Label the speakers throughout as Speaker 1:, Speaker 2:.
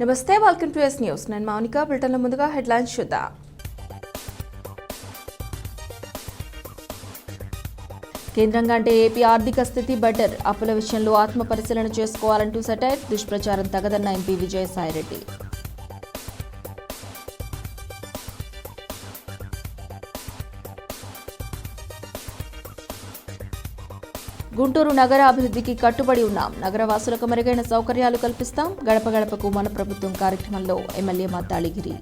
Speaker 1: నమస్తే, welcome to yes news. నేను మౌనిక. బులెటిన్ల ముందుగా హెడ్లైన్స్ చూద్దాం. కేంద్రం కంటే ఏపీ ఆర్థిక స్థితి బెటర్, అప్పుల విషయంలో ఆత్మ పరిశీలన చేసుకోవాలంటూ సెటైర్, దుష్ప్రచారం తగదన్న ఎంపీ విజయసాయిరెడ్డి. గుంటూరు నగర అభివృద్ధికి కట్టుబడి ఉన్నాం, నగరవాసులకు మెరుగైన సౌకర్యాలు కల్పిస్తాం, గడప గడపకు మన ప్రభుత్వం కార్యక్రమంలో ఎమ్మెల్యే మద్దాళిగిరి.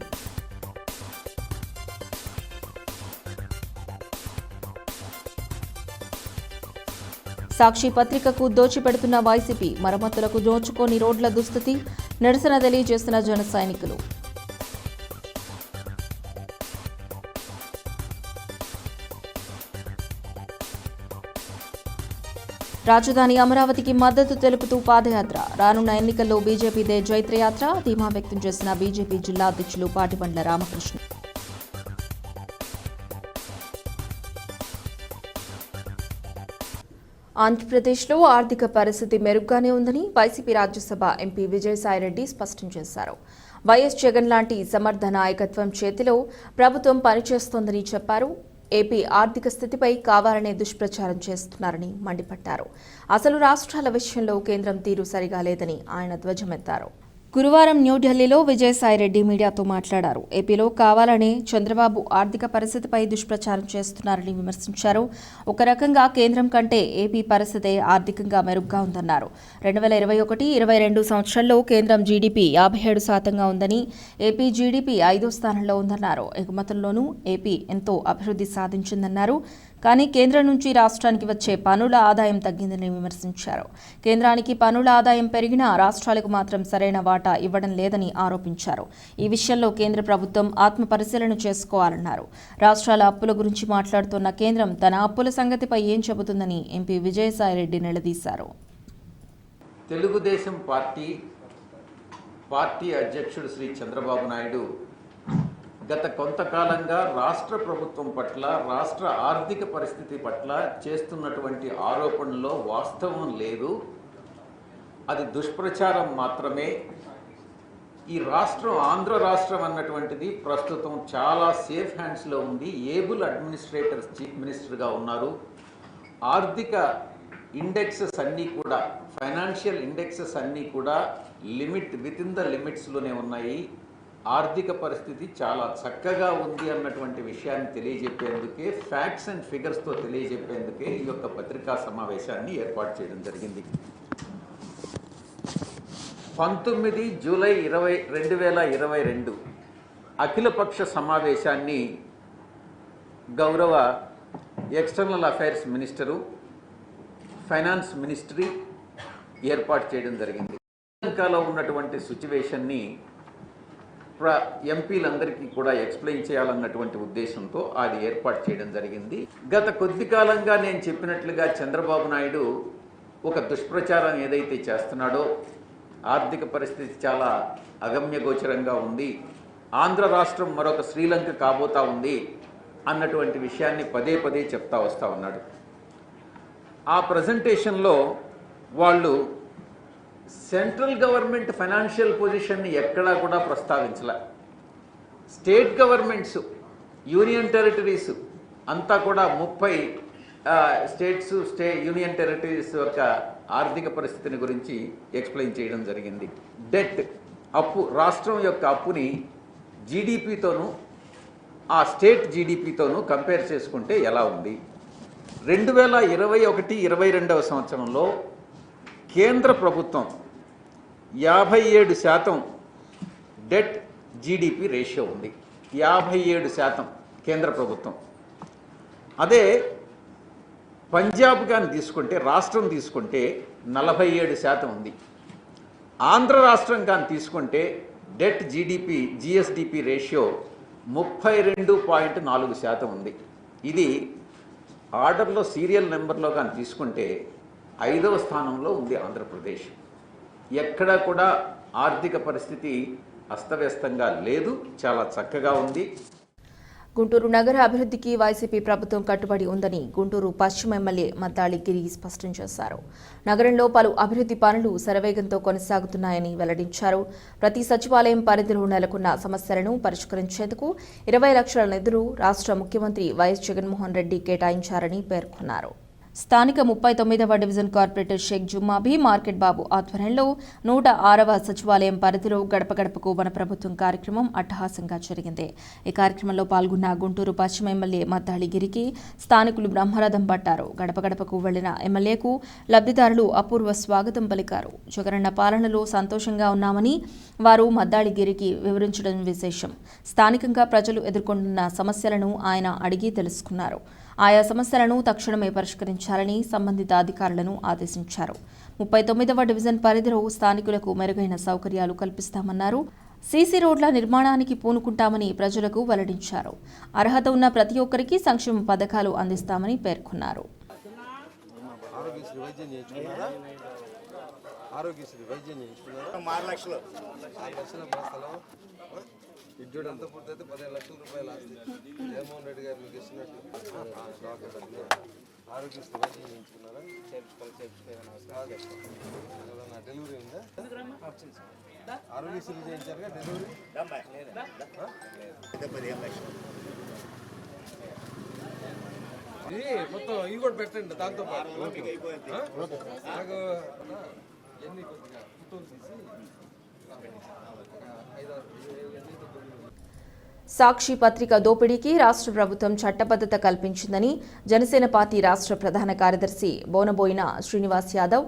Speaker 1: సాక్షి పత్రికకు దోచిపెడుతున్న వైసీపీ, మరమ్మతులకు దోచుకోని రోడ్ల దుస్థితి, నిరసన తెలియజేస్తున్న జన సైనికులు. రాజధాని అమరావతికి మద్దతు తెలుపుతూ పాదయాత్ర, రానున్న ఎన్నికల్లో బీజేపీదే జైత్రయాత్ర, ధీమా వ్యక్తం చేసిన బీజేపీ జిల్లా అధ్యక్షులు పాటిబండ్ల రామకృష్ణ. ఆంధ్రప్రదేశ్లో ఆర్థిక పరిస్థితి మెరుగ్గానే ఉందని వైసీపీ రాజ్యసభ ఎంపీ విజయసాయిరెడ్డి స్పష్టం చేశారు. వైఎస్ జగన్ లాంటి సమర్థ నాయకత్వం చేతిలో ప్రభుత్వం పనిచేస్తోందని చెప్పారు. ఏపీ ఆర్థిక స్థితిపై కావాలనే దుష్ప్రచారం చేస్తున్నారని మండిపడ్డారు. అసలు రాష్ట్రాల విషయంలో కేంద్రం తీరు సరిగా లేదని ఆయన ధ్వజమెత్తారు. గురువారం న్యూఢిల్లీలో విజయసాయిరెడ్డి మీడియాతో మాట్లాడారు. ఏపీలో కావాలనే చంద్రబాబు ఆర్థిక పరిస్థితిపై దుష్ప్రచారం చేస్తున్నారని విమర్శించారు. ఒక రకంగా కేంద్రం కంటే ఏపీ పరిస్థితి ఆర్థికంగా మెరుగ్గా ఉందన్నారు. 2021-22 సంవత్సరంలో కేంద్రం జీడీపీ 57% ఉందని, ఏపీ జీడీపీ 5వ స్థానంలో ఉందన్నారు. ఎగుమతుల్లోనూ ఏపీ ఎంతో అభివృద్ధి సాధించిందన్నారు. కానీ కేంద్రం నుంచి రాష్ట్రానికి వచ్చే పన్నుల ఆదాయం తగ్గిందని విమర్శించారు. కేంద్రానికి పన్నుల ఆదాయం పెరిగినా రాష్ట్రాలకు మాత్రం సరైన వాటా ఇవ్వడం లేదని ఆరోపించారు. ఈ విషయంలో కేంద్ర ప్రభుత్వం ఆత్మ పరిశీలన చేసుకోవాలన్నారు. రాష్ట్రాల అప్పుల గురించి మాట్లాడుతున్న కేంద్రం తన అప్పుల సంగతిపై ఏం చెబుతుందని ఎంపీ విజయసాయిరెడ్డి నిలదీశారు.
Speaker 2: తెలుగుదేశం పార్టీ అధ్యక్షుడు శ్రీ చంద్రబాబు నాయుడు గత కొంతకాలంగా రాష్ట్ర ప్రభుత్వం పట్ల, రాష్ట్ర ఆర్థిక పరిస్థితి పట్ల చేస్తున్నటువంటి ఆరోపణలో వాస్తవం లేదు, అది దుష్ప్రచారం మాత్రమే. ఈ రాష్ట్రం, ఆంధ్ర రాష్ట్రం అన్నటువంటిది ప్రస్తుతం చాలా సేఫ్ హ్యాండ్స్లో ఉంది. ఏబుల్ అడ్మినిస్ట్రేటర్ చీఫ్ మినిస్టర్గా ఉన్నారు. ఆర్థిక ఇండెక్సెస్ అన్నీ కూడా, ఫైనాన్షియల్ ఇండెక్సెస్ అన్నీ కూడా విత్ ఇన్ ద లిమిట్స్లోనే ఉన్నాయి. ఆర్థిక పరిస్థితి చాలా చక్కగా ఉంది అన్నటువంటి విషయాన్ని తెలియజెప్పేందుకే, ఫ్యాక్ట్స్ అండ్ ఫిగర్స్తో తెలియజెప్పేందుకే ఈ యొక్క పత్రికా సమావేశాన్ని ఏర్పాటు చేయడం జరిగింది. 19 జూలై 2022 అఖిలపక్ష సమావేశాన్ని గౌరవ external affairs minister, finance ministry ఏర్పాటు చేయడం జరిగింది. శ్రీలంకలో ఉన్నటువంటి సిచ్యువేషన్ని ఎంపీలందరికీ కూడా ఎక్స్ప్లెయిన్ చేయాలన్నటువంటి ఉద్దేశంతో అది ఏర్పాటు చేయడం జరిగింది. గత కొద్ది కాలంగా నేను చెప్పినట్లుగా చంద్రబాబు నాయుడు ఒక దుష్ప్రచారం ఏదైతే చేస్తున్నాడో, ఆర్థిక పరిస్థితి చాలా అగమ్యగోచరంగా ఉంది, ఆంధ్ర రాష్ట్రం మరొక శ్రీలంక కాబోతా ఉంది అన్నటువంటి విషయాన్ని పదే పదే చెప్తా వస్తూ ఉన్నాడు. ఆ ప్రజెంటేషన్లో వాళ్ళు సెంట్రల్ గవర్నమెంట్ ఫైనాన్షియల్ పొజిషన్ని ఎక్కడా కూడా ప్రస్తావించలే. స్టేట్ గవర్నమెంట్స్, యూనియన్ టెరిటరీస్ అంతా కూడా 30 స్టేట్స్, యూనియన్ టెరిటరీస్ యొక్క ఆర్థిక పరిస్థితిని గురించి ఎక్స్ప్లెయిన్ చేయడం జరిగింది. డెట్, అప్పు, రాష్ట్రం యొక్క అప్పుని జీడిపితోనూ ఆ స్టేట్ జీడిపితోనూ కంపేర్ చేసుకుంటే ఎలా ఉంది. 2021-22 సంవత్సరంలో కేంద్ర ప్రభుత్వం 57% డెట్ జీడిపి రేషియో ఉంది. 57% కేంద్ర ప్రభుత్వం. అదే పంజాబ్ కానీ తీసుకుంటే, రాష్ట్రం తీసుకుంటే 47% ఉంది. ఆంధ్ర రాష్ట్రం కానీ తీసుకుంటే డెట్ జిఎస్డిపి రేషియో 32.4% ఉంది. ఇది ఆర్డర్లో సీరియల్ నెంబర్లో కానీ తీసుకుంటే 5వ స్థానంలో ఉంది ఆంధ్రప్రదేశ్. ఎక్కడా కూడా ఆర్థిక పరిస్థితి అస్తవ్యస్తంగా లేదు, చాలా చక్కగా ఉంది.
Speaker 1: గుంటూరు నగర అభివృద్ధికి వైసీపీ ప్రభుత్వం కట్టుబడి ఉందని గుంటూరు పశ్చిమ ఎమ్మెల్యే మద్దాళి గిరి స్పష్టం చేశారు. నగరంలో పలు అభివృద్ధి పనులు శరవేగంతో కొనసాగుతున్నాయని వెల్లడించారు. ప్రతి సచివాలయం పరిధిలో నెలకొన్న సమస్యలను పరిష్కరించేందుకు 20 లక్షల నిధులు రాష్ట్ర ముఖ్యమంత్రి వైఎస్ జగన్మోహన్ రెడ్డి కేటాయించారని పేర్కొన్నారు. స్థానిక 39వ division corporator Sheikh Jummabi market బాబు ఆధ్వర్యంలో 106వ సచివాలయం పరిధిలో గడప గడపకు మన ప్రభుత్వం కార్యక్రమం అట్టహాసంగా జరిగింది. ఈ కార్యక్రమంలో పాల్గొన్న గుంటూరు పశ్చిమ ఎమ్మెల్యే మద్దాళి గిరికి స్థానికులు బ్రహ్మరథం పట్టారు. గడప గడపకు వెళ్లిన ఎమ్మెల్యేకు లబ్ధిదారులు అపూర్వ స్వాగతం పలికారు. జగనన్న పాలనలో సంతోషంగా ఉన్నామని వారు మద్దాళి గిరికి వివరించడం విశేషం. స్థానికంగా ప్రజలు ఎదుర్కొంటున్న సమస్యలను ఆయన అడిగి తెలుసుకున్నారు. ఆయా సమస్యలను తక్షణమే పరిష్కరించాలని సంబంధిత అధికారులను ఆదేశించారు. 39వ డివిజన్ పరిధిలో స్థానికులకు మెరుగైన సౌకర్యాలు కల్పిస్తామన్నారు. సీసీ రోడ్ల నిర్మాణానికి పూనుకుంటామని ప్రజలకు వెల్లడించారు. అర్హత ఉన్న ప్రతి ఒక్కరికి సంక్షేమ పథకాలు అందిస్తామని పేర్కొన్నారు.
Speaker 3: ఇడ్జోడు అంతా పూర్తయితే 15 లక్షల రూపాయలు ఆస్తి జగన్మోహన్ రెడ్డి గారు మీకు ఇస్తున్నట్లు ఆరోగ్యశ్రీ వైద్యం చేయించుకున్నారా? నా డెలివరీ ఉందా? ఆరోగ్యశ్రీ చేయించారుగా డెలివరీ ఇది మొత్తం ఇవి కూడా పెట్టండి. దాంతో పాటు నాకు ఎన్ని కొద్దిగా ఫోటోలు తీసి
Speaker 1: సాక్షి పత్రిక దోపిడీకి రాష్ట్ర ప్రభుత్వం చట్టబద్ధత కల్పించిందని జనసేన పార్టీ రాష్ట్ర ప్రధాన కార్యదర్శి బోనబోయిన శ్రీనివాస్ యాదవ్,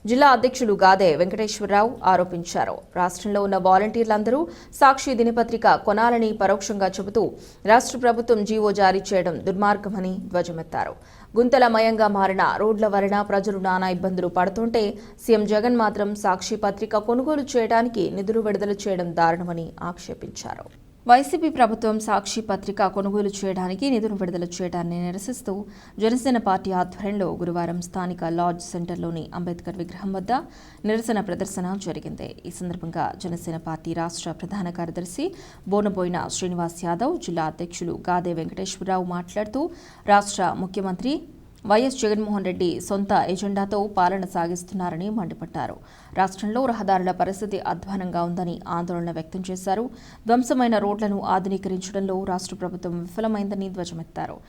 Speaker 1: జిల్లా అధ్యక్షులు గాదే వెంకటేశ్వరరావు ఆరోపించారు. రాష్ట్రంలో ఉన్న వాలంటీర్లందరూ సాక్షి దినపత్రిక కొనాలని పరోక్షంగా చెబుతూ రాష్ట్ర ప్రభుత్వం జీవో జారీ చేయడం దుర్మార్గమని ధ్వజమెత్తారు. గుంతలమయంగా మారిన రోడ్ల వలన ప్రజలు నానా ఇబ్బందులు పడుతుంటే సీఎం జగన్ మాత్రం సాక్షి పత్రిక కొనుగోలు చేయడానికి నిధులు విడుదల చేయడం దారుణమని ఆక్షేపించారు. వైసీపీ ప్రభుత్వం సాక్షి పత్రిక కొనుగోలు చేయడానికి నిధులు విడుదల చేయడాన్ని నిరసిస్తూ జనసేన పార్టీ ఆధ్వర్యంలో గురువారం స్థానిక లాడ్జ్ సెంటర్లోని అంబేద్కర్ విగ్రహం వద్ద నిరసన ప్రదర్శన జరిగింది. ఈ సందర్భంగా జనసేన పార్టీ రాష్ట్ర ప్రధాన కార్యదర్శి బోనబోయిన శ్రీనివాస్ యాదవ్, జిల్లా అధ్యక్షులు గాదే వెంకటేశ్వరరావు మాట్లాడుతూ రాష్ట్ర ముఖ్యమంత్రి వైఎస్ జగన్మోహన్ రెడ్డి సొంత ఎజెండాతో పాలన సాగిస్తున్నారని మండిపడ్డారు. రాష్ట్రంలో రహదారుల పరిస్థితి అధ్వానంగా ఉందని ఆందోళన వ్యక్తం చేశారు. ధ్వంసమైన రోడ్లను ఆధునీకరించడంలో రాష్ట్ర ప్రభుత్వం విఫలమైందని ధ్వజమెత్తారు.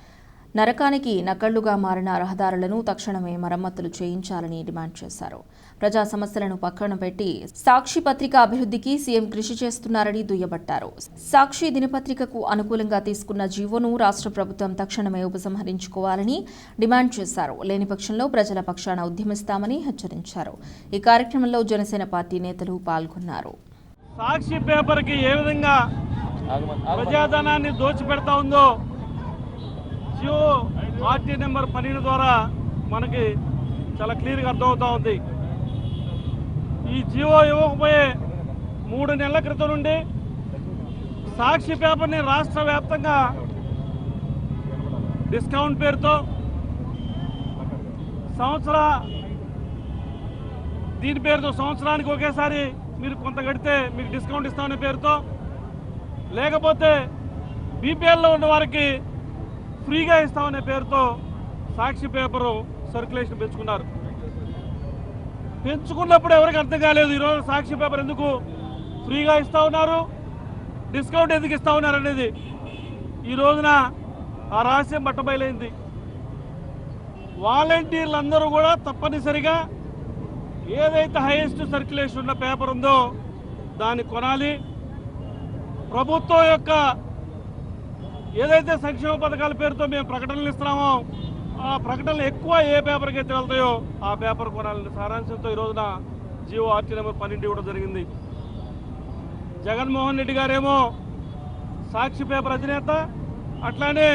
Speaker 1: నరకానికి నకళ్లుగా మారిన రహదారులను తక్షణమే మరమ్మతులు చేయించాలని డిమాండ్ చేశారు. ప్రజా సమస్యలను పక్కన పెట్టి సాక్షి పత్రిక అభివృద్ధికి సీఎం కృషి చేస్తున్నారని దుయ్యబట్టారు. సాక్షి దినపత్రికకు అనుకూలంగా తీసుకున్న జీవోను రాష్ట్ర ప్రభుత్వం తక్షణమే ఉపసంహరించుకోవాలని డిమాండ్ చేశారు. లేని పక్షంలో ప్రజల పక్షాన ఉద్యమిస్తామని హెచ్చరించారు. ఈ కార్యక్రమంలో జనసేన పార్టీ నేతలు పాల్గొన్నారు.
Speaker 4: సాక్షి పేపర్కి ఏ విధంగా ప్రజాధనాన్ని దోచిపెడతా ఉందో జియో ఆర్టీ నెంబర్ 12 ద్వారా మనకి చాలా క్లియర్గా అర్థమవుతూ ఉంది. ఈ జియో ఇవ్వకపోయే 3 నెలల క్రితం నుండి సాక్షి పేపర్ని రాష్ట్ర వ్యాప్తంగా డిస్కౌంట్ పేరుతో దీని పేరుతో సంవత్సరానికి ఒకేసారి మీరు కొంత కడితే మీకు డిస్కౌంట్ ఇస్తామనే పేరుతో, లేకపోతే బీపీఎల్లో ఉన్న వారికి ఫ్రీగా ఇస్తామనే పేరుతో సాక్షి పేపరు సర్క్యులేషన్ పెంచుకున్నారు. పెంచుకున్నప్పుడు ఎవరికి అర్థం కాలేదు ఈరోజు సాక్షి పేపర్ ఎందుకు ఫ్రీగా ఇస్తా ఉన్నారు, డిస్కౌంట్ ఎందుకు ఇస్తా ఉన్నారు అనేది. ఈ రోజున ఆ రహస్యం బట్టబయలైంది. వాలంటీర్లందరూ కూడా తప్పనిసరిగా ఏదైతే హైయెస్ట్ సర్క్యులేషన్ ఉన్న పేపర్ ఉందో దాన్ని కొనాలి. ప్రభుత్వం యొక్క ఏదైతే సంక్షేమ పథకాల పేరుతో మేము ప్రకటనలు ఇస్తున్నామో ఆ ప్రకటనలు ఎక్కువ ఏ పేపర్కి అయితే వెళ్తాయో ఆ పేపర్ కొనాలని సారాంశంతో ఈ రోజున జియో ఆర్టీ నెంబర్ 12 ఇవ్వడం జరిగింది. జగన్మోహన్ రెడ్డి గారేమో సాక్షి పేపర్ అధినేత, అట్లానే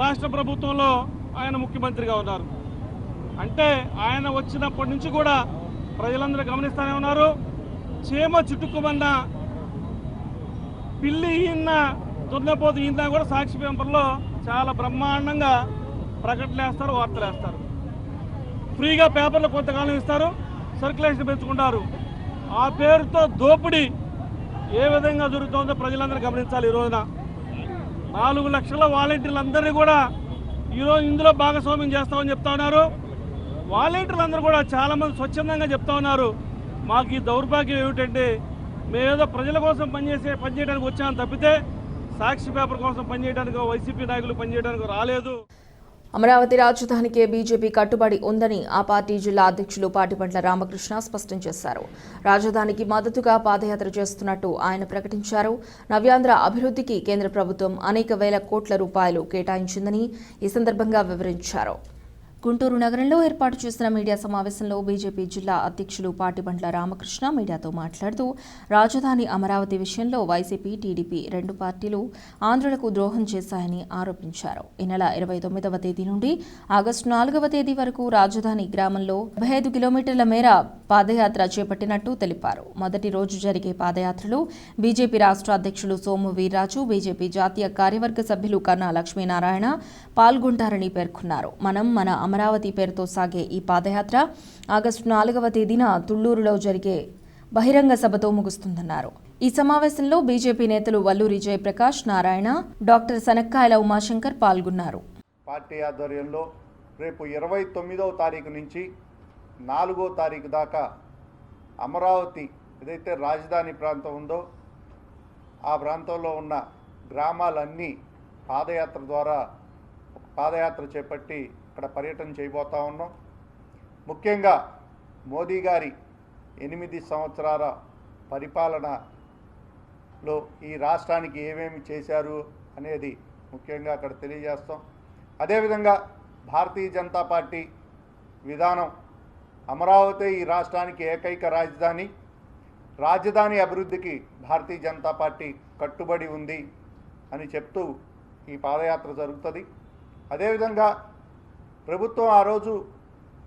Speaker 4: రాష్ట్ర ప్రభుత్వంలో ఆయన ముఖ్యమంత్రిగా ఉన్నారు. అంటే ఆయన వచ్చినప్పటి నుంచి కూడా ప్రజలందరూ గమనిస్తూనే ఉన్నారు. చీమ చుట్టుకుమన్న పిల్లి ఈయన దున్నపోతు ఈయన కూడా సాక్షి పేపర్లో చాలా బ్రహ్మాండంగా ప్రకటనలు వేస్తారు, వార్తలు వేస్తారు. ఫ్రీగా పేపర్లు కొంతకాలం ఇస్తారు, సర్క్యులేషన్ పెంచుకుంటారు. ఆ పేరుతో దోపిడీ ఏ విధంగా జరుగుతుందో ప్రజలందరూ గమనించాలి. ఈ రోజున 4 లక్షల వాలంటీర్లందరినీ కూడా ఈరోజు ఇందులో భాగస్వామ్యం చేస్తామని చెప్తా ఉన్నారు. వాలంటీర్లందరూ కూడా చాలామంది స్వచ్ఛందంగా చెప్తా ఉన్నారు, మాకు ఈ దౌర్భాగ్యం ఏమిటంటే మేమేదో ప్రజల కోసం పనిచేయడానికి వచ్చామని తప్పితే సాక్షి పేపర్ కోసం పనిచేయడానికి వైసీపీ నాయకులు పనిచేయడానికి రాలేదు.
Speaker 1: అమరావతి రాజధానికే బీజేపీ కట్టుబడి ఉందని ఆ పార్టీ జిల్లా అధ్యక్షులు పాటిబండ్ల రామకృష్ణ స్పష్టం చేశారు. రాజధానికి మద్దతుగా పాదయాత్ర చేస్తున్నట్టు ఆయన ప్రకటించారు. నవ్యాంధ్ర అభివృద్ధికి కేంద్ర ప్రభుత్వం అనేక వేల కోట్ల రూపాయలు కేటాయించిందని ఈ సందర్భంగా వివరించారు. గుంటూరు నగరంలో ఏర్పాటు చేసిన మీడియా సమావేశంలో బీజేపీ జిల్లా అధ్యక్షులు పాటిబండ్ల రామకృష్ణ మీడియాతో మాట్లాడుతూ రాజధాని అమరావతి విషయంలో వైసీపీ, టీడీపీ 2 పార్టీలు ఆంధ్రులకు ద్రోహం చేశాయని ఆరోపించారు. ఈ నెల 29వ తేదీ నుండి ఆగస్టు 4వ తేదీ వరకు రాజధాని గ్రామంలో 75 కిలోమీటర్ల మేర పాదయాత్ర చేపట్టినట్టు తెలిపారు. మొదటి రోజు జరిగే పాదయాత్రలో బీజేపీ రాష్ట్ర అధ్యక్షులు సోము వీర్రాజు, బీజేపీ జాతీయ కార్యవర్గ సభ్యులు కన్నా లక్ష్మీనారాయణ పాల్గొంటారని పేర్కొన్నారు. మన అమరావతి పేరుతో సాగే ఈ పాదయాత్ర ఆగస్టు 4వ తేదీన తుళ్లూరులో జరిగే బహిరంగ సభతో ముగుస్తుందన్నారు. ఈ సమావేశంలో బీజేపీ నేతలు వల్లూరి జయప్రకాష్ నారాయణ, డాక్టర్ సనక్కాయల ఉమాశంకర్ పాల్గొన్నారు.
Speaker 5: పార్టీ ఆధ్వర్యంలో రేపు 29వ తారీఖు నుంచి 4వ తారీఖు దాకా అమరావతి ఏదైతే రాజధాని ప్రాంతం ఉందో ఆ ప్రాంతంలో ఉన్న గ్రామాలన్నీ పాదయాత్ర ద్వారా పాదయాత్ర చేపట్టి అక్కడ పర్యటన చేయబోతా ఉన్నాం. ముఖ్యంగా మోదీ గారి 8 సంవత్సరాల పరిపాలనలో ఈ రాష్ట్రానికి ఏమేమి చేశారు అనేది ముఖ్యంగా అక్కడ తెలియజేస్తాం. అదేవిధంగా భారతీయ జనతా పార్టీ విధానం అమరావతి ఈ రాష్ట్రానికి ఏకైక రాజధాని అభివృద్ధికి భారతీయ జనతా పార్టీ కట్టుబడి ఉంది అని చెప్తూ ఈ పాదయాత్ర జరుగుతుంది. అదేవిధంగా ప్రభుత్వం ఆ రోజు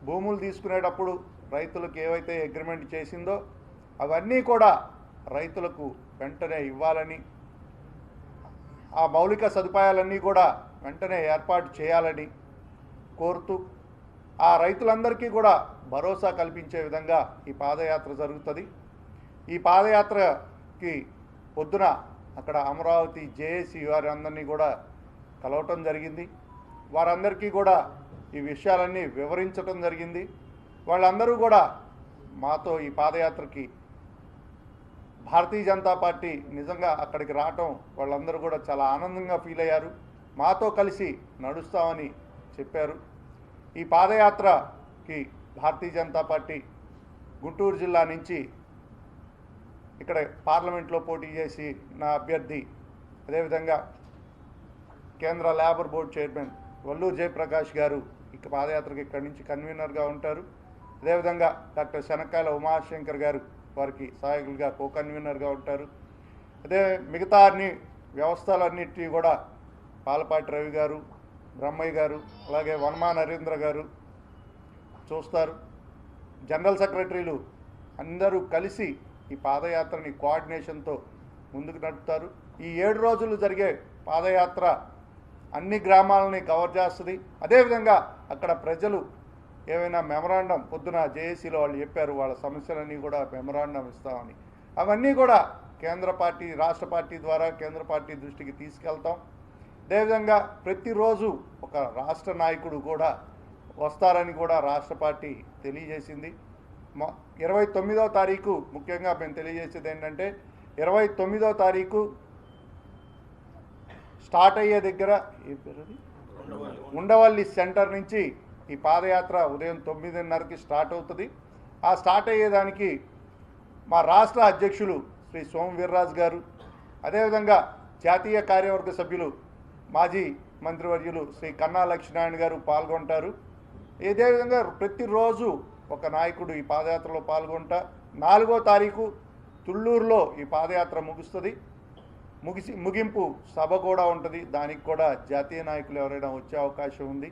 Speaker 5: భూములు తీసుకునేటప్పుడు రైతులకు ఏవైతే అగ్రిమెంట్ చేసిందో అవన్నీ కూడా రైతులకు వెంటనే ఇవ్వాలని, ఆ మౌలిక సదుపాయాలన్నీ కూడా వెంటనే ఏర్పాటు చేయాలని కోరుతూ ఆ రైతులందరికీ కూడా భరోసా కల్పించే విధంగా ఈ పాదయాత్ర జరుగుతుంది. ఈ పాదయాత్రకి పొద్దున అక్కడ అమరావతి జేఏసీ వారందరినీ కూడా కలవటం జరిగింది. వారందరికీ కూడా ఈ విషయాలన్నీ వివరించడం జరిగింది. వాళ్ళందరూ కూడా మాతో ఈ పాదయాత్రకి భారతీయ జనతా పార్టీ నిజంగా అక్కడికి రావటం వాళ్ళందరూ కూడా చాలా ఆనందంగా ఫీల్ అయ్యారు. మాతో కలిసి నడుస్తామని చెప్పారు. ఈ పాదయాత్రకి భారతీయ జనతా పార్టీ గుంటూరు జిల్లా నుంచి ఇక్కడ పార్లమెంట్లో పోటీ చేసి నా అభ్యర్థి, అదేవిధంగా కేంద్ర labour board chairman Valluri Jayaprakash గారు ఇక పాదయాత్రకి ఇక్కడి నుంచి కన్వీనర్గా ఉంటారు. అదేవిధంగా డాక్టర్ సనక్కాయల ఉమాశంకర్ గారు వారికి సహాయకులుగా కో కన్వీనర్గా ఉంటారు. అదే మిగతా అన్ని వ్యవస్థలన్నింటినీ కూడా పాలపాటి రవి గారు, బ్రహ్మయ్య గారు, అలాగే వనమా నరేంద్ర గారు చూస్తారు. జనరల్ సెక్రటరీలు అందరూ కలిసి ఈ పాదయాత్రని కోఆర్డినేషన్తో ముందుకు నడుపుతారు. ఈ 7 రోజులు జరిగే పాదయాత్ర అన్ని గ్రామాలని కవర్ చేస్తుంది. అదేవిధంగా అక్కడ ప్రజలు ఏమైనా మెమరాండం పొద్దున జేఏసీలో వాళ్ళు చెప్పారు, వాళ్ళ సమస్యలన్నీ కూడా మెమరాండం ఇస్తామని. అవన్నీ కూడా కేంద్ర పార్టీ, రాష్ట్ర పార్టీ ద్వారా కేంద్ర పార్టీ దృష్టికి తీసుకెళ్తాం. అదేవిధంగా ప్రతిరోజు ఒక రాష్ట్ర నాయకుడు కూడా వస్తారని కూడా రాష్ట్ర పార్టీ తెలియజేసింది. 29వ తారీఖు ముఖ్యంగా మేము తెలియజేసేది ఏంటంటే 29వ తారీఖు స్టార్ట్ అయ్యే దగ్గర ఉండవల్లి సెంటర్ నుంచి ఈ పాదయాత్ర ఉదయం 9:30కి స్టార్ట్ అవుతుంది. ఆ స్టార్ట్ అయ్యేదానికి మా రాష్ట్ర అధ్యక్షులు శ్రీ సోము వీర్రాజు గారు, అదేవిధంగా జాతీయ కార్యవర్గ సభ్యులు మాజీ మంత్రివర్యులు శ్రీ కన్నా లక్ష్మీనారాయణ గారు పాల్గొంటారు. ఇదేవిధంగా ప్రతిరోజు ఒక నాయకుడు ఈ పాదయాత్రలో పాల్గొంటా 4వ తారీఖు తుళ్లూరులో ఈ పాదయాత్ర ముగుస్తుంది. ముగింపు సభ కూడా ఉంటుంది. దానికి కూడా జాతీయ నాయకులు ఎవరైనా వచ్చే అవకాశం ఉంది.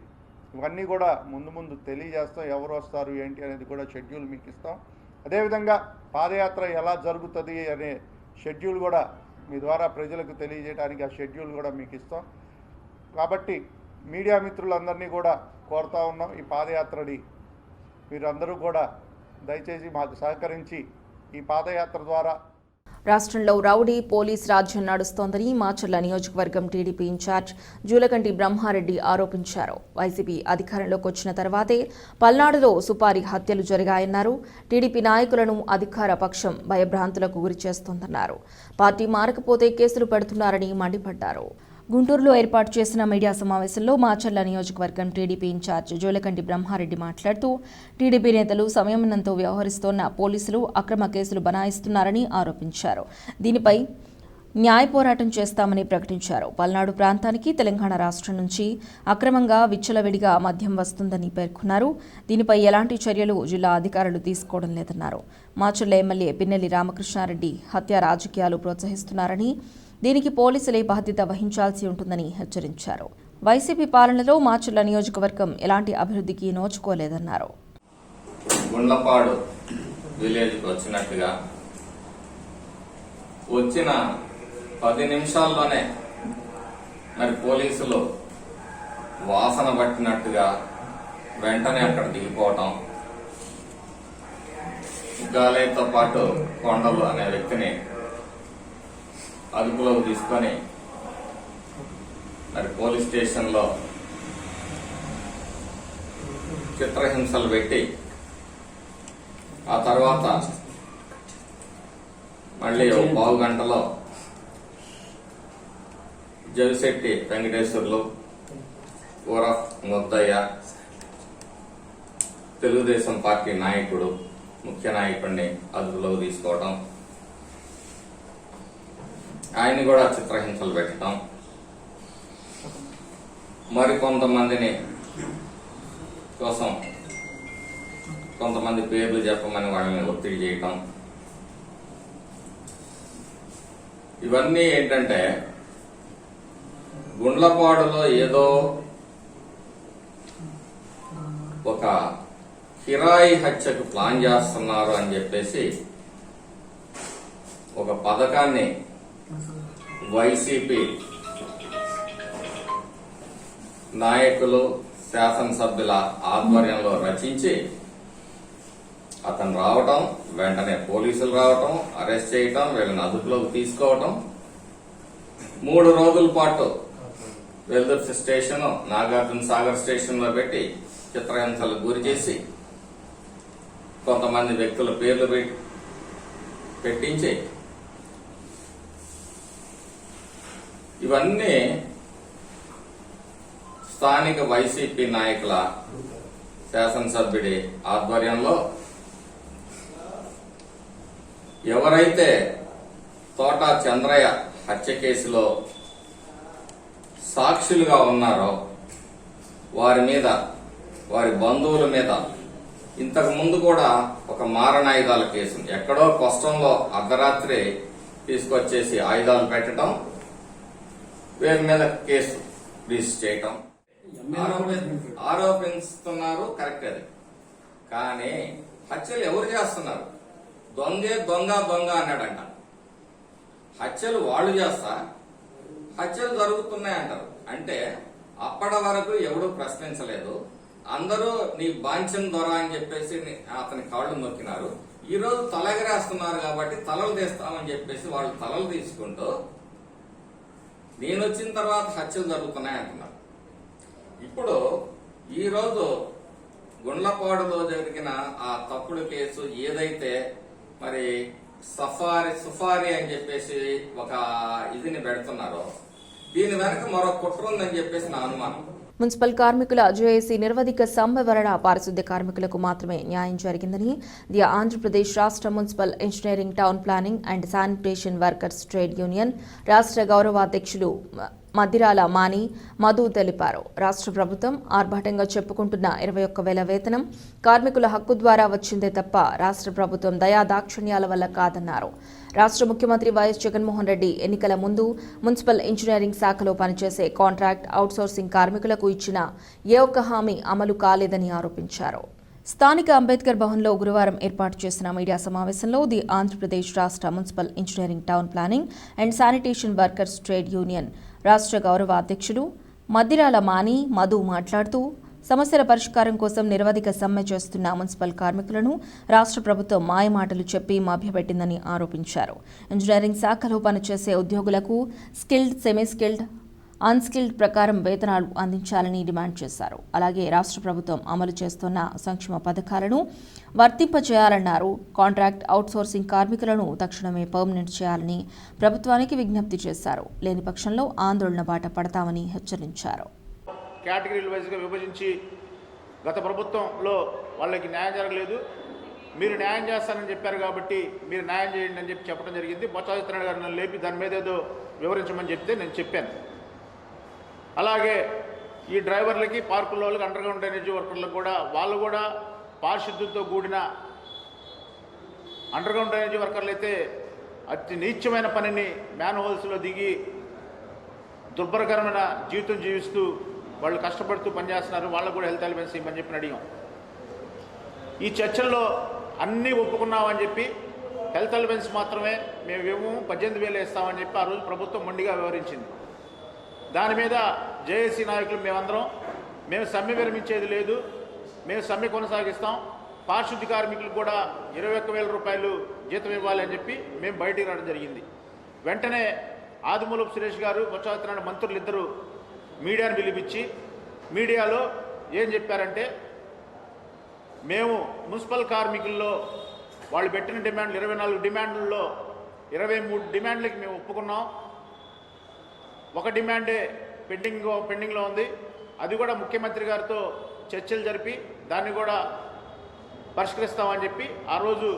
Speaker 5: ఇవన్నీ కూడా ముందు తెలియజేస్తాం. ఎవరు వస్తారు ఏంటి అనేది కూడా షెడ్యూల్ మీకు ఇస్తాం. అదేవిధంగా పాదయాత్ర ఎలా జరుగుతుంది అనే షెడ్యూల్ కూడా మీ ద్వారా ప్రజలకు తెలియజేయడానికి ఆ షెడ్యూల్ కూడా మీకు ఇస్తాం. కాబట్టి మీడియా మిత్రులందరినీ కూడా కోరుతా ఉన్నాం, ఈ పాదయాత్రని మీరందరూ కూడా దయచేసి మాకు సహకరించి ఈ పాదయాత్ర ద్వారా
Speaker 1: రాష్ట్రంలో రౌడీ పోలీస్ రాజ్యం నడుస్తోందని మాచర్ల నియోజకవర్గం టీడీపీ ఇన్ఛార్జ్ జూలకంటి బ్రహ్మారెడ్డి ఆరోపించారు. వైసీపీ అధికారంలోకి వచ్చిన తర్వాతే పల్నాడులో సుపారీ హత్యలు జరిగాయన్నారు. టీడీపీ నాయకులను అధికార పక్షం భయభ్రాంతులకు గురి చేస్తోందన్నారు. పార్టీ మారకపోతే కేసులు పెడుతున్నారని మండిపడ్డారు. గుంటూరులో ఏర్పాటు చేసిన మీడియా సమావేశంలో మాచర్ల నియోజకవర్గం టీడీపీ ఇన్ఛార్జ్ జూలకంటి బ్రహ్మారెడ్డి మాట్లాడుతూ టీడీపీ నేతలు సంయమనంతో వ్యవహరిస్తోన్న పోలీసులు అక్రమ కేసులు బనాయిస్తున్నారని ఆరోపించారు. దీనిపై న్యాయ పోరాటం చేస్తామని ప్రకటించారు. పల్నాడు ప్రాంతానికి తెలంగాణ రాష్ట్రం నుంచి అక్రమంగా విచ్చలవిడిగా మద్యం వస్తుందని పేర్కొన్నారు. దీనిపై ఎలాంటి చర్యలు జిల్లా అధికారులు తీసుకోవడం లేదన్నారు. మాచర్ల ఎమ్మెల్యే పిన్నెల్లి రామకృష్ణారెడ్డి హత్య రాజకీయాలు ప్రోత్సహిస్తున్నారని, దీనికి పోలీసులే బాధ్యత వహించాల్సి ఉంటుందని హెచ్చరించారు. వైసీపీ పాలనలో మాచర్ల నియోజకవర్గం ఎలాంటి అభివృద్ధికి నోచుకోలేదన్నారు.
Speaker 6: గుండ్లపాడు విలేజ్కి వచ్చినట్టుగా వచ్చిన 10 నిమిషాల్లోనే మరి పోలీసులు వాసన పట్టినట్టుగా వెంటనే అక్కడ దిగిపోవటం, గాలేతో పాటు కొండలు అనే వ్యక్తిని అదుపులోకి తీసుకొని మరి పోలీస్ స్టేషన్లో చిత్రహింసలు పెట్టి ఆ తర్వాత మళ్ళీ 1/4 గంటలో జవిశెట్టి వెంకటేశ్వర్లు ఊరఫ్ ముద్దయ్య తెలుగుదేశం పార్టీ నాయకుడు ముఖ్య నాయకుడిని అదుపులోకి తీసుకోవడం, ఆయన్ని కూడా చిత్రహింసలు పెట్టడం, మరికొంతమందిని కోసం కొంతమంది పేర్లు చెప్పమని వాళ్ళని ఒత్తిడి చేయటం, ఇవన్నీ ఏంటంటే గుండ్లపాడులో ఏదో ఒక కిరాయి హత్యకు ప్లాన్ చేస్తున్నారు అని చెప్పేసి ఒక పథకాన్ని వైసీపీ నాయకులు శాసనసభ్యుల ఆధ్వర్యంలో రచించి అతను రావటం, వెంటనే పోలీసులు రావటం, అరెస్ట్ చేయటం, వీళ్ళని అదుపులోకి తీసుకోవటం, 3 రోజుల పాటు వెల్దుర్తి స్టేషన్, నాగార్జున సాగర్ స్టేషన్ లో పెట్టి చిత్రహింసలకు గురి చేసి కొంతమంది వ్యక్తుల పేర్లు పెట్టించి ఇవన్నీ స్థానిక వైసీపీ నాయకుల శాసనసభ్యుడి ఆధ్వర్యంలో ఎవరైతే తోట చంద్రయ్య హత్య కేసులో సాక్షులుగా ఉన్నారో వారి మీద, వారి బంధువుల మీద ఇంతకు ముందు కూడా ఒక మారణాయుధాల కేసు ఎక్కడో కష్టంలో అర్ధరాత్రి తీసుకొచ్చేసి ఆయుధాలు పెట్టడం, వీరి మీద కేసు రిజిస్టర్ చేయటం ఆరోపిస్తున్నారు. కరెక్ట్ అది. కానీ హత్యలు ఎవరు చేస్తున్నారు? దొంగే దొంగ దొంగ అన్నాడంట. హత్యలు వాళ్ళు చేస్తా హత్యలు జరుగుతున్నాయంటారు. అంటే అప్పటి వరకు ఎవడు ప్రశ్నించలేదు, అందరూ నీ బాంఛన్ దొర అని చెప్పేసి అతని కాళ్ళు నొక్కినారు. ఈ రోజు తలెగరేస్తున్నారు కాబట్టి తలలు తీస్తామని చెప్పేసి వాళ్ళు తలలు తీసుకుంటూ నేను వచ్చిన తర్వాత హత్యలు జరుగుతున్నాయి అంటున్నారు. ఇప్పుడు ఈ రోజు గుండ్లపాడులో జరిగిన ఆ తప్పుడు కేసు ఏదైతే మరి సుఫారీ అని చెప్పేసి ఒక ఇదిని పెడుతున్నారో దీని వెనక మరో కుట్ర ఉందని చెప్పేసి నా అనుమానం.
Speaker 1: మున్సిపల్ కార్మికుల జేఏసీ నిరవధిక సమ్మె వలన పారిశుద్ధ్య కార్మికులకు మాత్రమే న్యాయం జరిగిందని ది ఆంధ్రప్రదేశ్ రాష్ట్ర municipal engineering, town planning and sanitation workers trade union రాష్ట్ర గౌరవాధ్యక్షులు మద్దిరాల మాని మధు తెలిపారు. రాష్ట్ర ప్రభుత్వం ఆర్భాటంగా చెప్పుకుంటున్న 21,000 వేతనం కార్మికుల హక్కు ద్వారా వచ్చిందే తప్ప రాష్ట్ర ప్రభుత్వం దయాదాక్షిణ్యాల వల్ల కాదన్నారు. రాష్ట్ర ముఖ్యమంత్రి వైఎస్ జగన్మోహన్ రెడ్డి ఎన్నికల ముందు మున్సిపల్ ఇంజనీరింగ్ శాఖలో పనిచేసే కాంట్రాక్ట్, అవుట్సోర్సింగ్ కార్మికులకు ఇచ్చిన ఏ ఒక్క హామీ అమలు కాలేదని ఆరోపించారు. స్థానిక అంబేద్కర్ భవన్లో గురువారం ఏర్పాటు చేసిన మీడియా సమావేశంలో ది ఆంధ్రప్రదేశ్ రాష్ట్ర municipal engineering, town planning and sanitation workers trade union రాష్ట్ర గౌరవ అధ్యక్షులు మద్దిరాల మాని మధు మాట్లాడుతూ సమస్యల పరిష్కారం కోసం నిరవధిక సమ్మె చేస్తున్న మున్సిపల్ కార్మికులను రాష్ట్ర ప్రభుత్వం మాయమాటలు చెప్పి మభ్యపెట్టిందని ఆరోపించారు. ఇంజనీరింగ్ శాఖలో పనిచేసే ఉద్యోగులకు స్కిల్డ్, సెమీ స్కిల్డ్, అన్స్కిల్డ్ ప్రకారం వేతనాలు అందించాలని డిమాండ్ చేశారు. అలాగే రాష్ట్ర ప్రభుత్వం అమలు చేస్తున్న సంక్షేమ పథకాలను వర్తింపచేయాలన్నారు. కాంట్రాక్ట్ అవుట్సోర్సింగ్ కార్మికులను తక్షణమే పర్మనెంట్ చేయాలని ప్రభుత్వానికి విజ్ఞప్తి చేశారు. లేని పక్షంలో ఆందోళన బాట పడతామని హెచ్చరించారు.
Speaker 7: కేటగిరీల వైజ్గా విభజించి గత ప్రభుత్వంలో వాళ్ళకి న్యాయం జరగలేదు, మీరు న్యాయం చేస్తానని చెప్పారు కాబట్టి మీరు న్యాయం చేయండి అని చెప్పడం జరిగింది. బొత్స సత్యనారాయణ గారు నన్ను లేపి దాని మీద ఏదో వివరించమని చెప్తే నేను చెప్పాను. అలాగే ఈ డ్రైవర్లకి, పార్కుల వాళ్ళకి, అండర్గ్రౌండ్ డ్రైనేజీ వర్కర్లకు కూడా వాళ్ళు కూడా పారిశుద్ధ్యంతో కూడిన అండర్గ్రౌండ్ డ్రైనేజీ వర్కర్లు అయితే అతి నీచమైన పనిని మ్యాన్ హోల్స్లో దిగి దుర్భరకరమైన జీవితం జీవిస్తూ వాళ్ళు కష్టపడుతూ పనిచేస్తున్నారు. వాళ్ళకు కూడా హెల్త్ అలవెన్స్ ఇవ్వమని చెప్పి అడిగాం. ఈ చర్చల్లో అన్నీ ఒప్పుకున్నామని చెప్పి హెల్త్ అలవెన్స్ మాత్రమే మేము 18,000 ఇస్తామని చెప్పి ఆ రోజు ప్రభుత్వం మొండిగా వివరించింది. దాని మీద జేఏసీ నాయకులు మేము సమ్మె విరమించేది లేదు, మేము సమ్మె కొనసాగిస్తాం, పారిశుద్ధ్య కార్మికులకు కూడా 21,000 రూపాయలు జీతం ఇవ్వాలి అని చెప్పి మేము బయటికి రావడం జరిగింది. వెంటనే ఆదిమూలపు సురేష్ గారు, బొత్స సత్యనారాయణ మంత్రులు ఇద్దరు మీడియాను పిలిపించి మీడియాలో ఏం చెప్పారంటే, మేము మున్సిపల్ కార్మికుల్లో వాళ్ళు పెట్టిన డిమాండ్లు 24 డిమాండ్లలో 23 డిమాండ్లకి మేము ఒప్పుకున్నాం. ఒక డిమాండే పెండింగ్లో ఉంది. అది కూడా ముఖ్యమంత్రి గారితో చర్చలు జరిపి దాన్ని కూడా పరిష్కరిస్తామని చెప్పి ఆ రోజు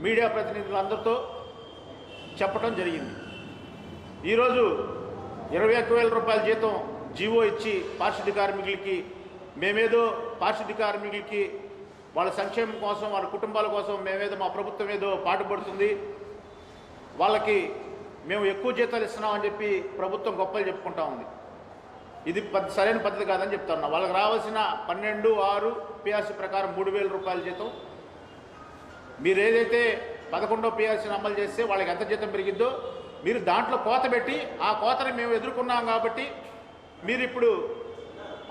Speaker 7: మీడియా ప్రతినిధులందరితో చెప్పడం జరిగింది. ఈరోజు 21,000 రూపాయల జీతం జీవో ఇచ్చి పారిశుద్ధ్య కార్మికులకి మేమేదో పారిశుద్ధ్య కార్మికులకి వాళ్ళ సంక్షేమం కోసం, వాళ్ళ కుటుంబాల కోసం మేమేదో మా ప్రభుత్వం ఏదో పాటుపడుతుంది, వాళ్ళకి మేము ఎక్కువ జీతాలు ఇస్తున్నామని చెప్పి ప్రభుత్వం గొప్పలు చెప్పుకుంటా ఉంది. ఇది సరైన పద్ధతి కాదని చెప్తా ఉన్నా. వాళ్ళకి రావాల్సిన 12/6 పిఆర్సీ ప్రకారం 3,000 రూపాయల జీతం, మీరు ఏదైతే 11వ పిఆర్సీని అమలు చేస్తే వాళ్ళకి ఎంత జీతం పెరిగిద్దో మీరు దాంట్లో కోత పెట్టి ఆ కోతని మేము ఎదుర్కొన్నాం కాబట్టి మీరు ఇప్పుడు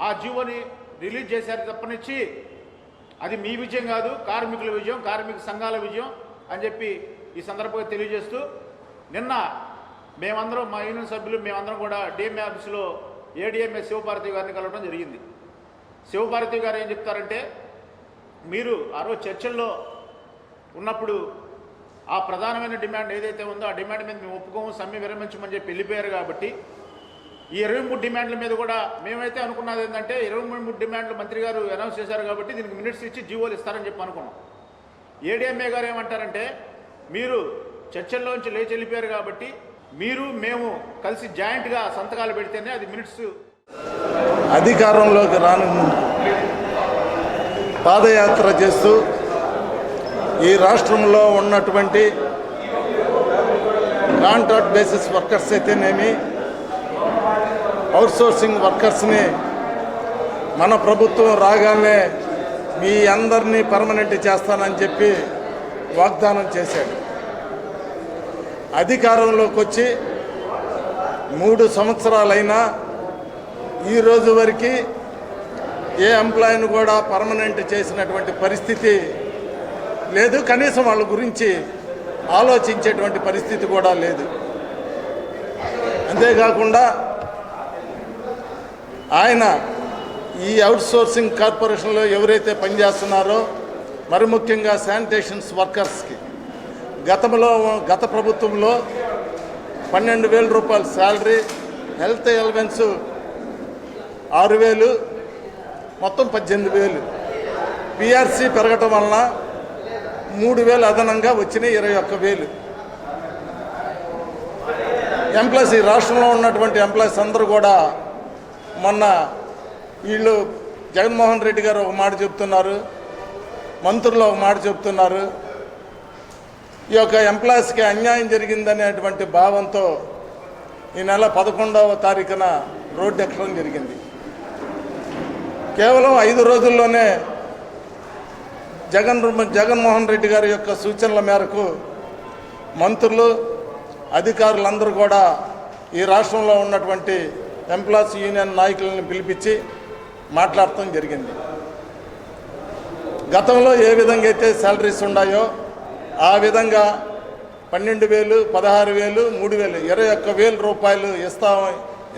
Speaker 7: ఆ జీవోని రిలీజ్ చేశారు తప్పనిచ్చి అది మీ విజయం కాదు, కార్మికుల విజయం, కార్మిక సంఘాల విజయం అని చెప్పి ఈ సందర్భంగా తెలియజేస్తూ, నిన్న మేమందరం మా యూనియన్ సభ్యులు మేమందరం కూడా డిఎంఏ ఆఫీసులో ఏడీఎంఏ శివపార్వతి గారిని కలవడం జరిగింది. శివపార్వతి గారు ఏం చెప్తారంటే, మీరు ఆ రోజు చర్చల్లో ఉన్నప్పుడు ఆ ప్రధానమైన డిమాండ్ ఏదైతే ఉందో ఆ డిమాండ్ మీద మేము ఒప్పుకోము, సమ్మె విరమించమని చెప్పి వెళ్ళిపోయారు కాబట్టి ఈ 23 డిమాండ్ల మీద కూడా మేమైతే అనుకున్నది ఏంటంటే 23 డిమాండ్లు మంత్రి గారు అనౌన్స్ చేశారు కాబట్టి దీనికి మినిట్స్ ఇచ్చి జీవోలు ఇస్తారని చెప్పి అనుకున్నాం. ఏడీఎంఏ గారు ఏమంటారంటే, మీరు చర్చల్లోంచి లేచి వెళ్ళిపోయారు కాబట్టి మేము కలిసి జాయింట్గా సంతకాలు పెడితేనే అది మినిట్స్.
Speaker 8: అధికారంలోకి రాను పాదయాత్ర చేస్తూ ఈ రాష్ట్రంలో ఉన్నటువంటి కాంట్రాక్ట్ బేసిస్ వర్కర్స్ అయితేనేమి, అవుట్సోర్సింగ్ వర్కర్స్ని మన ప్రభుత్వం రాగానే మీ అందరినీ పర్మనెంట్ చేస్తానని చెప్పి వాగ్దానం చేశాడు. అధికారంలోకి వచ్చి 3 సంవత్సరాలైనా ఈరోజు వరకు ఏ ఎంప్లాయీని కూడా పర్మనెంట్ చేసినటువంటి పరిస్థితి లేదు. కనీసం వాళ్ళ గురించి ఆలోచించేటువంటి పరిస్థితి కూడా లేదు. అంతేకాకుండా ఆయన ఈ అవుట్సోర్సింగ్ కార్పొరేషన్లో ఎవరైతే పనిచేస్తున్నారో, మరి ముఖ్యంగా శానిటేషన్స్ వర్కర్స్కి గత ప్రభుత్వంలో 12,000 రూపాయల శాలరీ, హెల్త్ అలవెన్స్ 6,000, మొత్తం 18,000. పిఆర్సీ పెరగటం వలన 3,000 అదనంగా వచ్చినాయి, 21,000. ఎంప్లాయీస్, ఈ రాష్ట్రంలో ఉన్నటువంటి ఎంప్లాయీస్ అందరూ కూడా మొన్న వీళ్ళు జగన్మోహన్ రెడ్డి గారు ఒక మాట చెప్తున్నారు, మంత్రులు ఒక మాట చెప్తున్నారు. ఈ యొక్క ఎంప్లాయీస్కి అన్యాయం జరిగిందనేటువంటి భావంతో ఈ నెల 11వ తారీఖున రోడ్డు ఎక్కడం జరిగింది. కేవలం 5 రోజుల్లోనే జగన్మోహన్ రెడ్డి గారి యొక్క సూచనల మేరకు మంత్రులు, అధికారులందరూ కూడా ఈ రాష్ట్రంలో ఉన్నటువంటి ఎంప్లాయీస్ యూనియన్ నాయకులను పిలిపించి మాట్లాడటం జరిగింది. గతంలో ఏ విధంగా అయితే శాలరీస్ ఉన్నాయో ఆ విధంగా 12,000, 16,000, 3,000, 21,000 రూపాయలు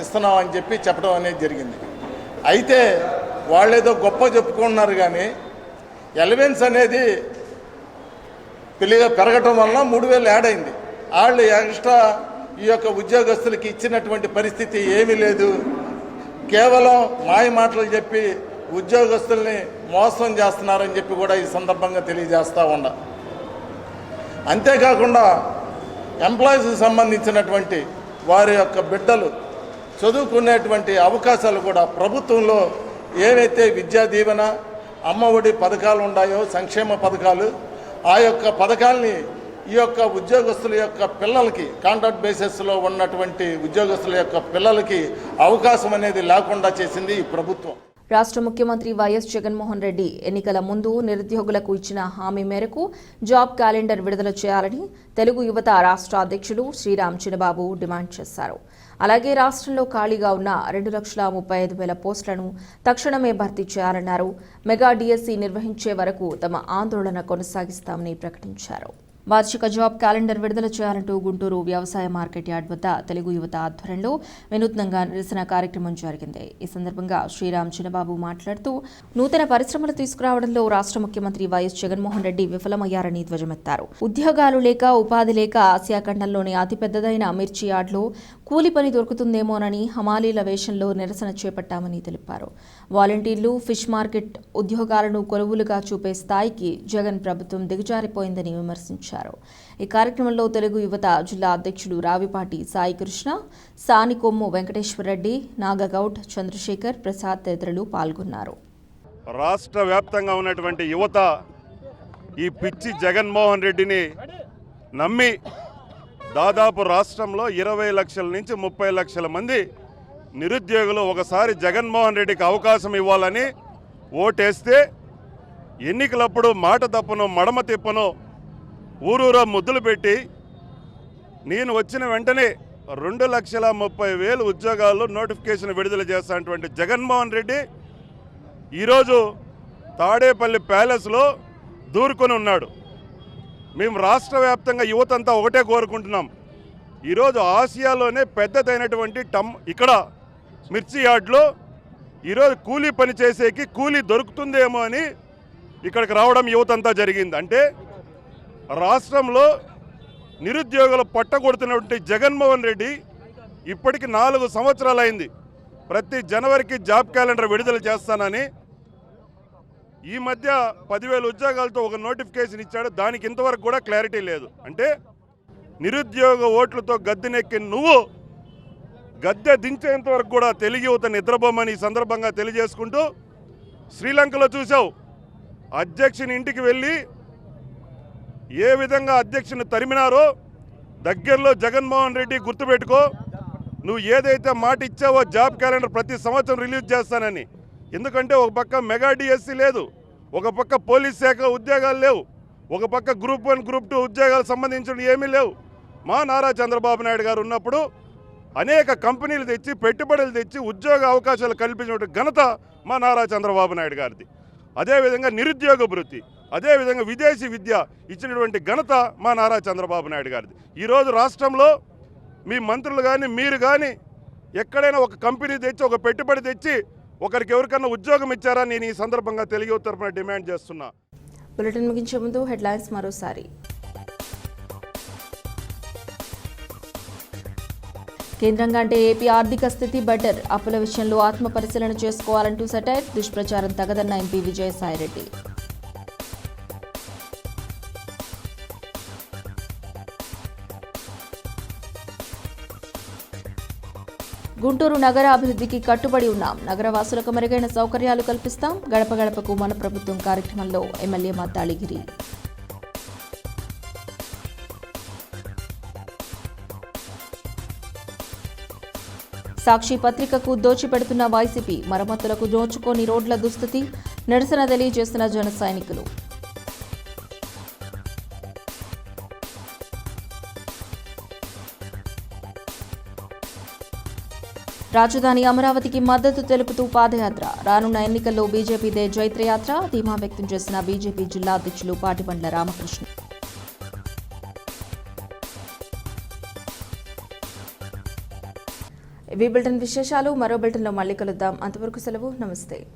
Speaker 8: ఇస్తున్నామని చెప్పి చెప్పడం అనేది జరిగింది. అయితే వాళ్ళేదో గొప్ప చెప్పుకుంటున్నారు, కానీ ఎలవెన్స్ అనేది పెరగటం వల్ల 3,000 యాడ్ అయింది. వాళ్ళు ఎక్స్ట్రా ఈ యొక్క ఉద్యోగస్తులకి ఇచ్చినటువంటి పరిస్థితి ఏమీ లేదు. కేవలం మాయ మాటలు చెప్పి ఉద్యోగస్తుల్ని మోసం చేస్తున్నారని చెప్పి కూడా ఈ సందర్భంగా తెలియజేస్తూ ఉండ. అంతేకాకుండా ఎంప్లాయీస్కి సంబంధించినటువంటి వారి యొక్క బిడ్డలు చదువుకునేటువంటి అవకాశాలు కూడా ప్రభుత్వంలో ఏవైతే విద్యా దీవెన, అమ్మఒడి పథకాలు ఉన్నాయో, సంక్షేమ పథకాలు, ఆ యొక్క పథకాల్ని ఈ యొక్క ఉద్యోగస్తుల యొక్క పిల్లలకి, కాంట్రాక్ట్ బేసిస్లో ఉన్నటువంటి ఉద్యోగస్తుల యొక్క పిల్లలకి అవకాశం అనేది లేకుండా చేసింది ఈ ప్రభుత్వం.
Speaker 1: రాష్ట్ర ముఖ్యమంత్రి వైఎస్ జగన్మోహన్ రెడ్డి ఎన్నికల ముందు నిరుద్యోగులకు ఇచ్చిన హామీ మేరకు జాబ్ క్యాలెండర్ విడుదల చేయాలని తెలుగు యువత రాష్ట్ర అధ్యక్షులు శ్రీరామ్ చినబాబు డిమాండ్ చేశారు. అలాగే రాష్ట్రంలో ఖాళీగా ఉన్న 2,35,000 పోస్టులను తక్షణమే భర్తీ చేయాలన్నారు. మెగా డిఎస్సి నిర్వహించే వరకు తమ ఆందోళన కొనసాగిస్తామని ప్రకటించారు. వార్షిక జాబ్ క్యాలెండర్ విడుదల చేయాలంటూ గుంటూరు వ్యవసాయ మార్కెట్ యార్డ్ వద్ద తెలుగు యువత ఆధ్వర్యంలో వినూత్నంగా నిరసన కార్యక్రమం జరిగింది. ఈ సందర్భంగా శ్రీరామ్ చినబాబు మాట్లాడుతూ నూతన పరిశ్రమలు తీసుకురావడంలో రాష్ట్ర ముఖ్యమంత్రి వైఎస్ జగన్మోహన్ రెడ్డి విఫలమయ్యారని ధ్వజమెత్తారు. ఉద్యోగాలు లేక, ఉపాధి లేక ఆసియా ఖండంలోని అతిపెద్దదైన మిర్చి యార్డ్లో కూలి పని దొరుకుతుందేమోనని హమాలీల వేషంలో నిరసన చేపట్టామని తెలిపారు. వాలంటీర్లు, ఫిష్ మార్కెట్ ఉద్యోగాలను కొలువులుగా చూపే స్థాయికి జగన్ ప్రభుత్వం దిగజారిపోయిందని విమర్శించారు. ఈ కార్యక్రమంలో తెలుగు యువత జిల్లా అధ్యక్షుడు రావిపాటి సాయి కృష్ణ, సానికొమ్ము వెంకటేశ్వరరెడ్డి, నాగగౌడ్, చంద్రశేఖర్, ప్రసాద్ తదితరులు పాల్గొన్నారు.
Speaker 9: రాష్ట్ర వ్యాప్తంగా ఉన్నటువంటి యువత ఈ పిచ్చి జగన్మోహన్ రెడ్డిని నమ్మి దాదాపు రాష్ట్రంలో 20 లక్షల నుంచి 30 లక్షల మంది నిరుద్యోగులు ఒకసారి జగన్మోహన్ రెడ్డికి అవకాశం ఇవ్వాలని ఓటేస్తే ఎన్నికలప్పుడు మాట తప్పును, మడమ తిప్పను ఊరూరా ముద్దులు పెట్టి నేను వచ్చిన వెంటనే 2,30,000 ఉద్యోగాల్లో నోటిఫికేషన్ విడుదల చేస్తున్నటువంటి జగన్మోహన్ రెడ్డి ఈరోజు తాడేపల్లి ప్యాలెస్లో దూరుకొని ఉన్నాడు. మేము రాష్ట్ర వ్యాప్తంగా యువతంతా ఒకటే కోరుకుంటున్నాం. ఈరోజు ఆసియాలోనే పెద్దదైనటువంటి ఇక్కడ మిర్చి యార్డ్లో ఈరోజు కూలీ పని చేసేకి కూలీ దొరుకుతుందేమో అని ఇక్కడికి రావడం యువతంతా జరిగింది. అంటే రాష్ట్రంలో నిరుద్యోగులు పట్టగొడుతున్నటువంటి జగన్మోహన్ రెడ్డి ఇప్పటికి 4 సంవత్సరాలు అయింది. ప్రతి జనవరికి జాబ్ క్యాలెండర్ విడుదల చేస్తానని ఈ మధ్య 10,000 ఉద్యోగాలతో ఒక నోటిఫికేషన్ ఇచ్చాడు. దానికి ఇంతవరకు కూడా క్లారిటీ లేదు. అంటే నిరుద్యోగ ఓట్లతో గద్దెనెక్కి నువ్వు గద్దె దించేంత వరకు కూడా తెలుగు యువత నిద్రపోమని ఈ సందర్భంగా తెలియజేసుకుంటూ, శ్రీలంకలో చూసావు అధ్యక్షుని ఇంటికి వెళ్ళి ఏ విధంగా అధ్యక్షుని తరిమినారో దగ్గరలో జగన్మోహన్ రెడ్డి గుర్తుపెట్టుకో, నువ్వు ఏదైతే మాట ఇచ్చావో జాబ్ క్యాలెండర్ ప్రతి సంవత్సరం రిలీజ్ చేస్తానని. ఎందుకంటే ఒక పక్క మెగా డిఎస్సి లేదు, ఒక పక్క పోలీస్ శాఖ ఉద్యోగాలు లేవు, ఒక పక్క గ్రూప్ 1, గ్రూప్ 2 ఉద్యోగాలకు సంబంధించిన ఏమీ లేవు. మా నారా చంద్రబాబు నాయుడు గారు ఉన్నప్పుడు అనేక కంపెనీలు తెచ్చి, పెట్టుబడులు తెచ్చి ఉద్యోగ అవకాశాలు కల్పించిన ఘనత మా నారా చంద్రబాబు నాయుడు గారిది. అదేవిధంగా నిరుద్యోగ భృతి, అదేవిధంగా విదేశీ విద్య ఇచ్చినటువంటి ఘనత మా నారా చంద్రబాబు నాయుడు గారిది. ఈరోజు రాష్ట్రంలో మీ మంత్రులు కానీ మీరు కానీ ఎక్కడైనా ఒక కంపెనీ తెచ్చి, ఒక పెట్టుబడి తెచ్చి ఒకరికి ఎవరికన్నా ఉద్యోగం ఇచ్చారా? నేను ఈ సందర్భంగా తెలుగు తరఫున డిమాండ్ చేస్తున్నా.
Speaker 1: బులెటిన్ ముగించే ముందు హెడ్లైన్స్ మరోసారి. కేంద్రం కంటే ఏపీ ఆర్థిక స్థితి బెటర్, అప్పుల విషయంలో ఆత్మ పరిశీలన చేసుకోవాలంటూ సెటైర్, దుష్ప్రచారం తగదన్న ఎంపీ విజయసాయిరెడ్డి. గుంటూరు నగర అభివృద్ధికి కట్టుబడి ఉన్నాం, నగరవాసులకు మెరుగైన సౌకర్యాలు కల్పిస్తాం, గడప గడపకు మన ప్రభుత్వం కార్యక్రమంలో ఎమ్మెల్యే మద్దాళిగిరి. సాక్షి పత్రికకు దోచిపెడుతున్న వైసీపీ, మరమ్మతులకు దోచుకోని రోడ్ల దుస్థితి, నిరసన తెలియజేస్తున్న జన సైనికులు. రాజధాని అమరావతికి మద్దతు తెలుపుతూ పాదయాత్ర. రానున్న ఎన్నికల్లో బీజేపీదే జైత్రయాత్ర ధీమా వ్యక్తం చేసిన బీజేపీ జిల్లా అధ్యక్షులు పాటిబండ్ల రామకృష్ణ. ఇవి బులెటిన్ విశేషాలు. మరో బులెటిన్లో మళ్ళీ కలుద్దాం. అంతవరకు సెలవు. నమస్తే.